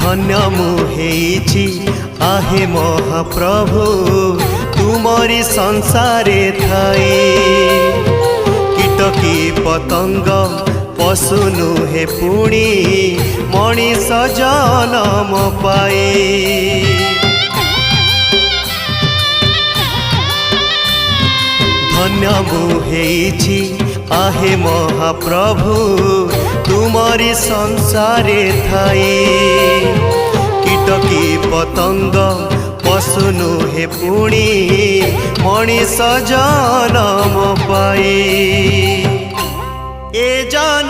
धन्य मुहेछि आहे महाप्रभु तुमरी संसारे थाई। कीटकी पतंग पशु नुहे पुणी मनीष जनम पाए। धन्य मुहेछि आहे महाप्रभु तुमरी संसारे थाई। कीटकी पतंग पशु नुहे पुणी मनीष जनम पाए। ए जन